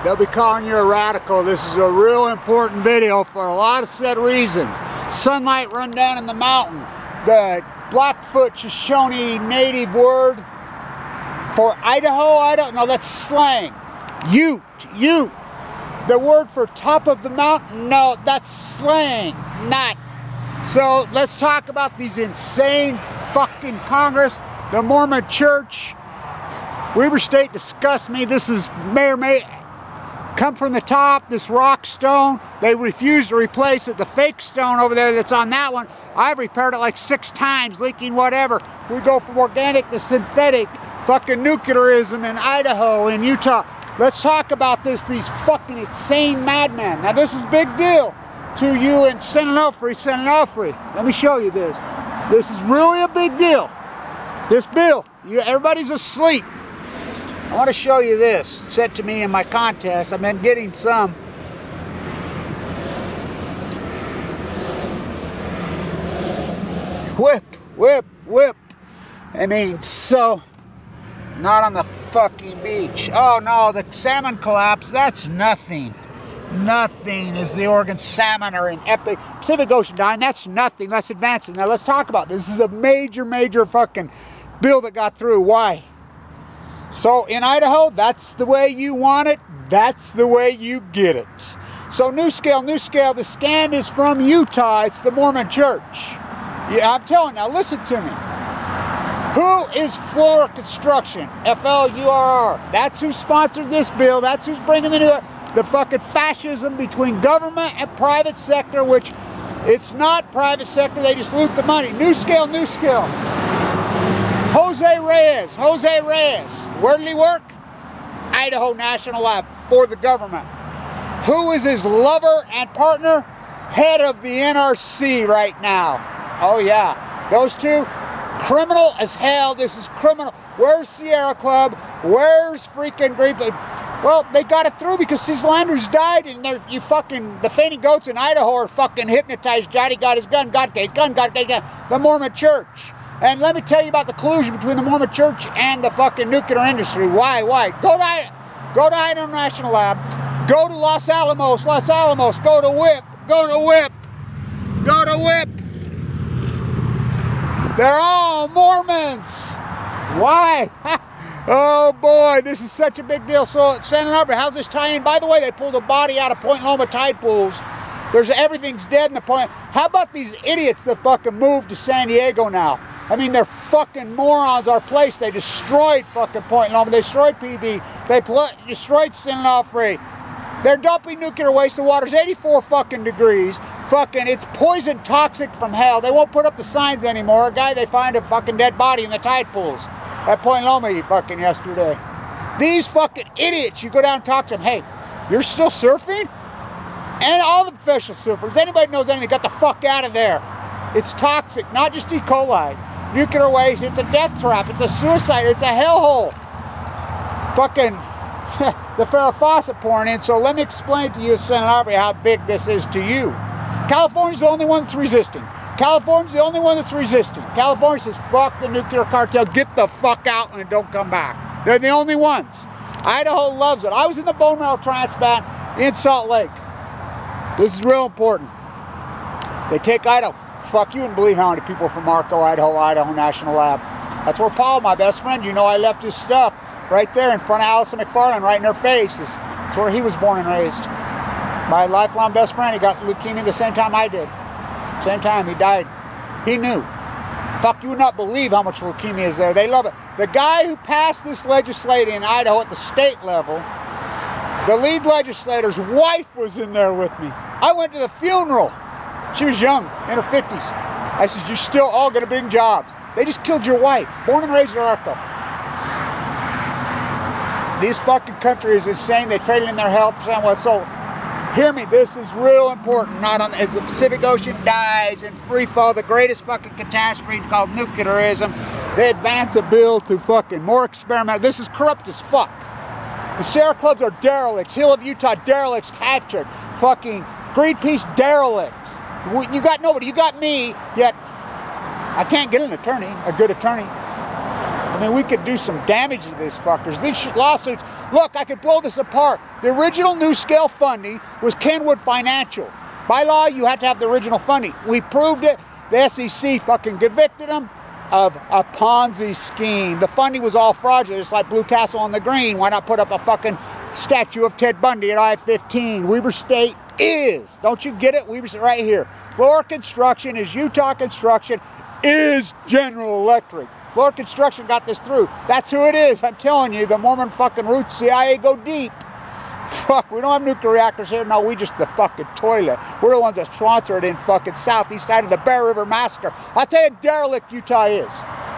they'll be calling you a radical. This is a real important video for a lot of said reasons. Sunlight run down in the mountain. The Blackfoot Shoshone native word for Idaho, I don't know, that's slang. Ute. The word for top of the mountain, no, that's slang, not. So let's talk about these insane fucking Congress, the Mormon Church. Weber State disgusts me. This is may come from the top, this rock stone. They refuse to replace it. The fake stone over there that's on that one, I've repaired it like 6 times, leaking whatever. We go from organic to synthetic. Fucking nuclearism in Idaho, in Utah. Let's talk about this, these fucking insane madmen. Now this is a big deal to you in San Onofre. Let me show you this. This is really a big deal. This bill, everybody's asleep. I want to show you this, sent to me in my contest. I've been getting some. Whip. I mean, so, not on the fucking beach. Oh no, the salmon collapse, that's nothing. Nothing is the Oregon salmon or in Pacific Ocean dying, that's nothing, that's advancing. Now let's talk about this. This is a major fucking bill that got through. Why? So in Idaho, that's the way you want it, that's the way you get it. So new scale, the scam is from Utah, it's the Mormon Church. Yeah, I'm telling you, now listen to me. Who is Flora Construction? F-L-U-R-R. That's who sponsored this bill, that's who's bringing the fucking fascism between government and private sector, which it's not private sector, they just loot the money. New scale. Jose Reyes. Where did he work? Idaho National Lab for the government. Who is his lover and partner? Head of the NRC right now. Oh yeah, those two, criminal as hell. This is criminal. Where's Sierra Club? Where's freaking Green? Well, they got it through because these Landers died, and the fainting goats in Idaho are fucking hypnotized. Johnny got his gun, got his gun. The Mormon Church. And let me tell you about the collusion between the Mormon Church and the fucking nuclear industry. Why? Go to Idaho National Lab. Go to Los Alamos. Go to WIP. They're all Mormons. Why? Oh boy, this is such a big deal. So San Onofre, how's this tie in? By the way, they pulled a body out of Point Loma tide pools. Everything's dead in the point. How about these idiots that fucking moved to San Diego now? I mean, they're fucking morons. Our place, they destroyed fucking Point Loma. They destroyed PB. They destroyed San Onofre. They're dumping nuclear waste. The water's 84 fucking degrees. Fucking, it's poison toxic from hell. They won't put up the signs anymore. A guy, they find a fucking dead body in the tide pools at Point Loma fucking yesterday. These fucking idiots, you go down and talk to them. Hey, you're still surfing? And all the professional surfers, anybody knows anything, got the fuck out of there. It's toxic, not just E. coli. Nuclear waste, it's a death trap, it's a suicide, it's a hellhole. Fucking the Farrah Fawcett pouring in. So let me explain to you, San Onofre, how big this is to you. California's the only one that's resisting. California says, fuck the nuclear cartel, get the fuck out and don't come back. They're the only ones. Idaho loves it. I was in the bone marrow transplant in Salt Lake. This is real important. They take Idaho. Fuck, you wouldn't believe how many people from Marco, Idaho National Lab. That's where Paul, my best friend, you know, I left his stuff right there in front of Allison McFarland, right in her face. That's where he was born and raised. My lifelong best friend, he got leukemia the same time I did. Same time, he died. He knew. Fuck, you would not believe how much leukemia is there. They love it. The guy who passed this legislation in Idaho at the state level, the lead legislator's wife was in there with me. I went to the funeral. She was young, in her 50s. I said, you're still all going to bring jobs. They just killed your wife. Born and raised in Arco. These fucking countries is saying they traded in their health. So, hear me, this is real important. As the Pacific Ocean dies in free fall, the greatest fucking catastrophe called nuclearism, they advance a bill to fucking more experimental. This is corrupt as fuck. The Sierra Clubs are derelicts. Hill of Utah derelicts captured. Fucking Greenpeace derelicts. You got nobody. You got me. Yet I can't get an attorney, a good attorney. mean, we could do some damage to these fuckers. These lawsuits, look, I could blow this apart. The original new scale funding was Kenwood Financial. By law, you have to have the original funding. We proved it. The SEC fucking convicted them of a Ponzi scheme. The funding was all fraudulent, just like Blue Castle on the Green. Why not put up a fucking statue of Ted Bundy at I-15? Weber State is, don't you get it? Weber State right here. Florida Construction is Utah Construction is General Electric. Florida Construction got this through. That's who it is. I'm telling you, the Mormon fucking roots, CIA go deep. Fuck, we don't have nuclear reactors here. No, we just the fucking toilet. We're the ones that sponsor it in fucking southeast side of the Bear River Massacre. I'll tell you how derelict Utah is.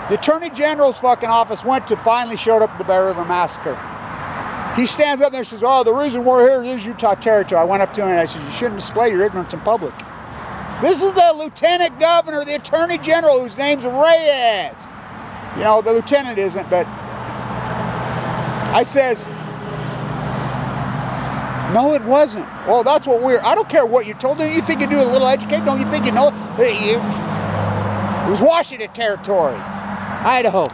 The Attorney General's fucking office finally showed up at the Bear River Massacre. He stands up there and says, oh, the reason we're here is Utah territory. I went up to him and I said, you shouldn't display your ignorance in public. This is the Lieutenant Governor, the Attorney General, whose name's Reyes. You know, the lieutenant isn't, but I says, no, it wasn't. Well, that's what I don't care what you told them. You think you do a little education? Don't you think you know it? It was Washington territory. Idaho.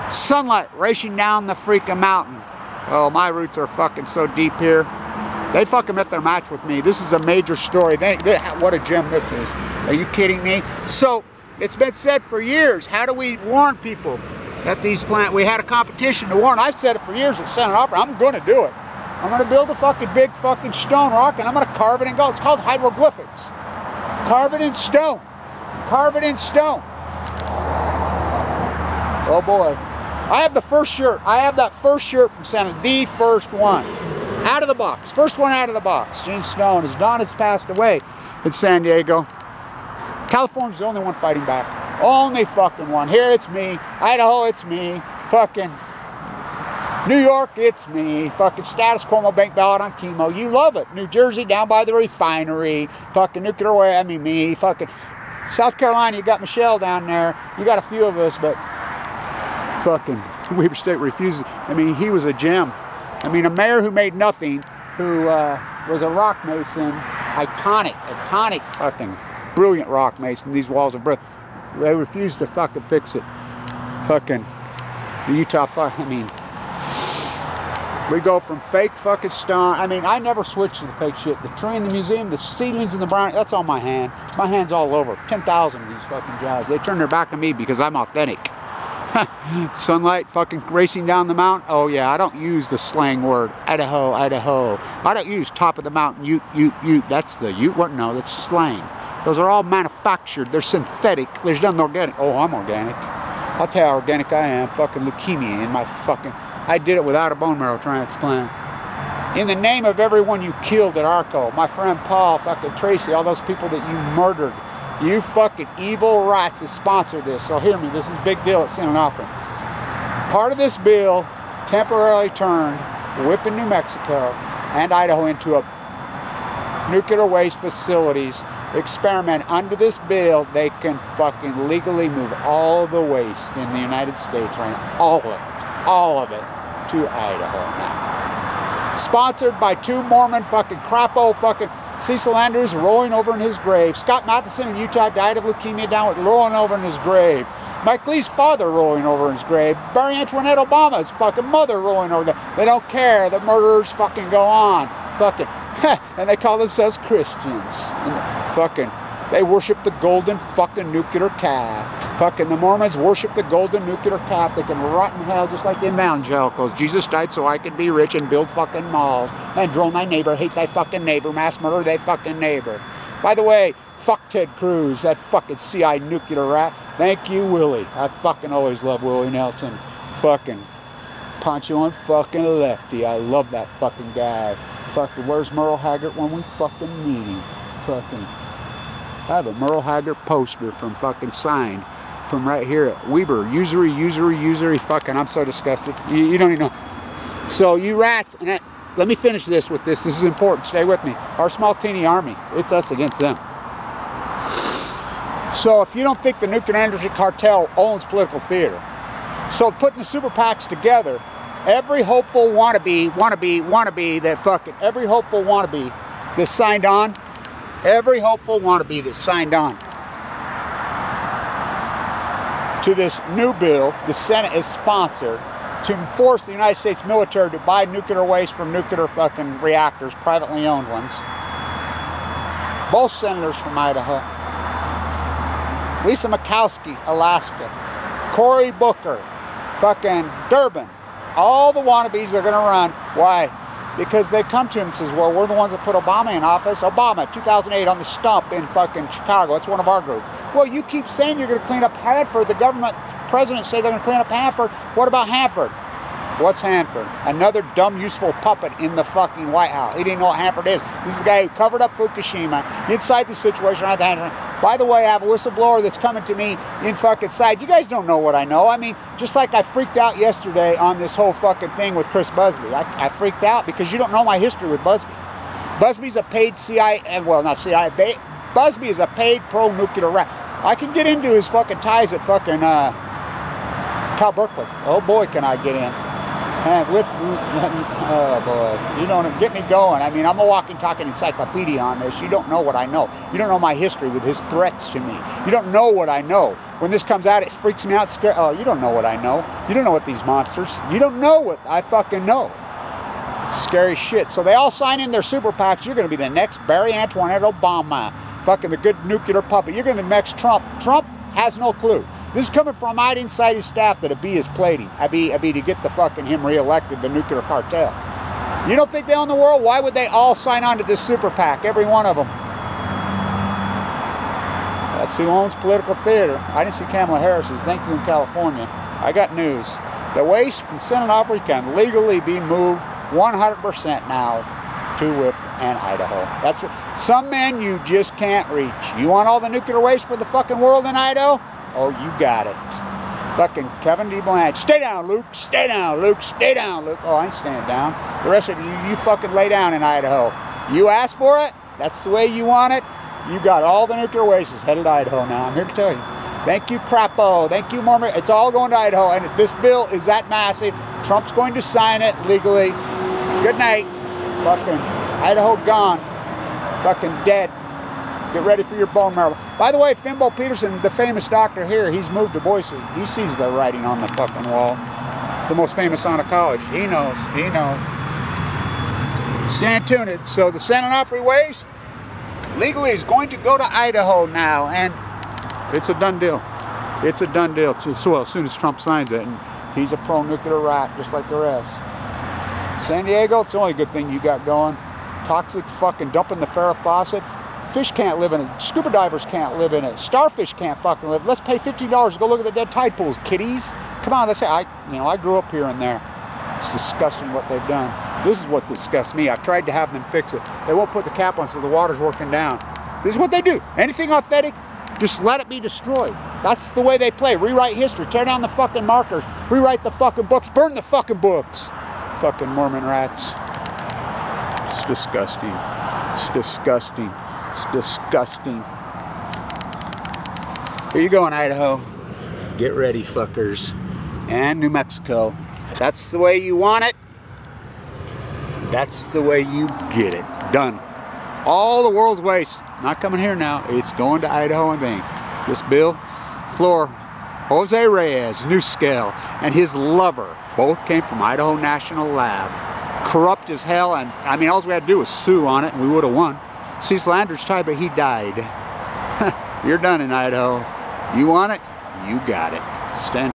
Sunlight racing down the freaking mountain. Oh, my roots are fucking so deep here. They fucking met their match with me. This is a major story. What a gem this is. Are you kidding me? So, it's been said for years. How do we warn people that these plants? We had a competition to warn. I've said it for years at Senate Offer. I'm going to do it. I'm going to build a fucking big fucking stone rock and I'm going to carve it in gold. It's called hieroglyphics. Carve it in stone. Carve it in stone. Oh boy. I have the first shirt. I have that first shirt from Santa. The first one. Out of the box. First one out of the box. Gene Stone. As Don has passed away in San Diego. California's the only one fighting back. Only fucking one. Here it's me. Idaho, it's me. Fucking New York, it's me. Fucking Status Quo Bank ballot on chemo. You love it. New Jersey, down by the refinery. Fucking nuclear way. I mean, me. Fucking South Carolina, you got Michelle down there. You got a few of us, but fucking Weber State refuses. I mean, he was a gem. I mean, a mayor who made nothing, who was a rock mason, iconic fucking brilliant rock mason. These walls are brilliant. They refused to fucking fix it. Fucking the Utah I mean, we go from fake fucking stone. I mean, I never switched to the fake shit. The tree in the museum, the ceilings in the brown, that's on my hand. My hand's all over. 10,000 of these fucking jobs. They turn their back on me because I'm authentic. Sunlight fucking racing down the mountain. Oh yeah, I don't use the slang word Idaho, Idaho. I don't use top of the mountain, Ute. That's the Ute. What? No, that's slang. Those are all manufactured. They're synthetic. There's nothing organic. Oh, I'm organic. I'll tell you how organic I am. Fucking leukemia in my fucking... I did it without a bone marrow transplant. In the name of everyone you killed at Arco, my friend Paul, fucking Tracy, all those people that you murdered, you fucking evil rats that sponsor this. So hear me, this is a big deal at Senate Offering. Part of this bill temporarily turned Whipping, New Mexico and Idaho into a nuclear waste facilities experiment. Under this bill, they can fucking legally move all the waste in the United States right now. All of it to Idaho now. Sponsored by two Mormon fucking crapo fucking Cecil Andrews rolling over in his grave. Scott Matheson in Utah died of leukemia down with rolling over in his grave. Mike Lee's father rolling over in his grave. Barry Antoinette Obama's fucking mother rolling over there. They don't care. The murderers fucking go on. Fucking, and they call themselves Christians. And fucking, they worship the golden fucking nuclear calf. Fucking the Mormons worship the golden nuclear calf. They can rot in hell just like the evangelicals. Jesus died so I could be rich and build fucking malls. And drill my neighbor, hate thy fucking neighbor, mass murder thy fucking neighbor. By the way, fuck Ted Cruz, that fucking CI nuclear rat. Thank you, Willie. I fucking always love Willie Nelson. Fucking Poncho and fucking Lefty. I love that fucking guy. Fucking, where's Merle Haggard when we fucking need him? Fucking, I have a Merle Haggard poster from fucking signed from right here at Weber. Usury. Fucking, I'm so disgusted. You don't even know. So you rats, and let me finish this with this. This is important. Stay with me. Our small teeny army. It's us against them. So if you don't think the nuclear energy cartel owns political theater, so putting the super PACs together, every hopeful wannabe that fucking, every hopeful wannabe that signed on, every hopeful wannabe that signed on. to this new bill the Senate is sponsored to force the United States military to buy nuclear waste from nuclear fucking reactors, privately owned ones. Both senators from Idaho. Lisa Murkowski, Alaska. Cory Booker, fucking Durbin. All the wannabes are going to run. Why? Because they come to him and says, well, we're the ones that put Obama in office. Obama, 2008, on the stump in fucking Chicago. That's one of our group. Well, you keep saying you're going to clean up Hanford. The government president said they're going to clean up Hanford. What about Hanford? What's Hanford? Another dumb, useful puppet in the fucking White House. He didn't know what Hanford is. This is the guy who covered up Fukushima, inside the situation. By the way, I have a whistleblower that's coming to me in fucking side. You guys don't know what I know. I mean, just like I freaked out yesterday on this whole fucking thing with Chris Busby. I freaked out because you don't know my history with Busby. Busby's a paid CIA, well, not CIA, Busby is a paid pro-nuclear rat. I can get into his fucking ties at fucking Cal Berkeley. Oh boy, can I get in. And with, oh boy, you don't get me going. I mean, I'm a walking, talking encyclopedia on this. You don't know what I know. You don't know my history with his threats to me. You don't know what I know. When this comes out, it freaks me out. Oh, you don't know what I know. You don't know what these monsters. You don't know what I fucking know. Scary shit. So they all sign in their super PACs. You're going to be the next Barry Antoinette Obama. Fucking the good nuclear puppet. You're going to be the next Trump. Trump has no clue. This is coming from right inside his staff that a B is plating. I be to get the fucking him reelected, the nuclear cartel. You don't think they own the world? Why would they all sign on to this super PAC? Every one of them. That's who owns political theater. I didn't see Kamala Harris's. Thank you in California. I got news. The waste from Senate Opry can legally be moved 100% now to Whip and Idaho. That's what, some men you just can't reach. You want all the nuclear waste for the fucking world in Idaho? Oh, you got it. Fucking Kevin D. Blanche. Stay down, Luke. Stay down, Luke. Stay down, Luke. Oh, I ain't staying down. The rest of you fucking lay down in Idaho. You asked for it. That's the way you want it. You got all the nuclear waste is headed to Idaho now. I'm here to tell you. Thank you, Crapo. Thank you, Mormon. It's all going to Idaho. And this bill is that massive. Trump's going to sign it legally. Good night. Fucking Idaho gone. Fucking dead. Get ready for your bone marrow. By the way, Fimbo Peterson, the famous doctor here, he's moved to Boise. He sees the writing on the fucking wall. The most famous on a college. He knows. He knows. Stand tuned. So the San Onofre waste legally is going to go to Idaho now, and it's a done deal. It's a done deal. So well, as soon as Trump signs it, and he's a pro-nuclear rat just like the rest. San Diego, it's the only good thing you got going. Toxic fucking dumping the Farrah faucet. Fish can't live in it. Scuba divers can't live in it. Starfish can't fucking live. Let's pay $50 to go look at the dead tide pools, kiddies. Come on, let's say I grew up here and there. It's disgusting what they've done. This is what disgusts me. I've tried to have them fix it. They won't put the cap on so the water's working down. This is what they do. Anything authentic, just let it be destroyed. That's the way they play. Rewrite history. Tear down the fucking markers. Rewrite the fucking books. Burn the fucking books. Fucking Mormon rats. It's disgusting. It's disgusting. It's disgusting. Here you go in Idaho. Get ready, fuckers. And New Mexico. That's the way you want it. That's the way you get it. Done. All the world's waste. Not coming here now. It's going to Idaho and Maine. This bill, Flor, Jose Reyes, New Scale, and his lover both came from Idaho National Lab. Corrupt as hell, and I mean, all we had to do was sue on it, and we would have won. Cecil Andrews tried, but he died. You're done in Idaho. You want it? You got it. Stand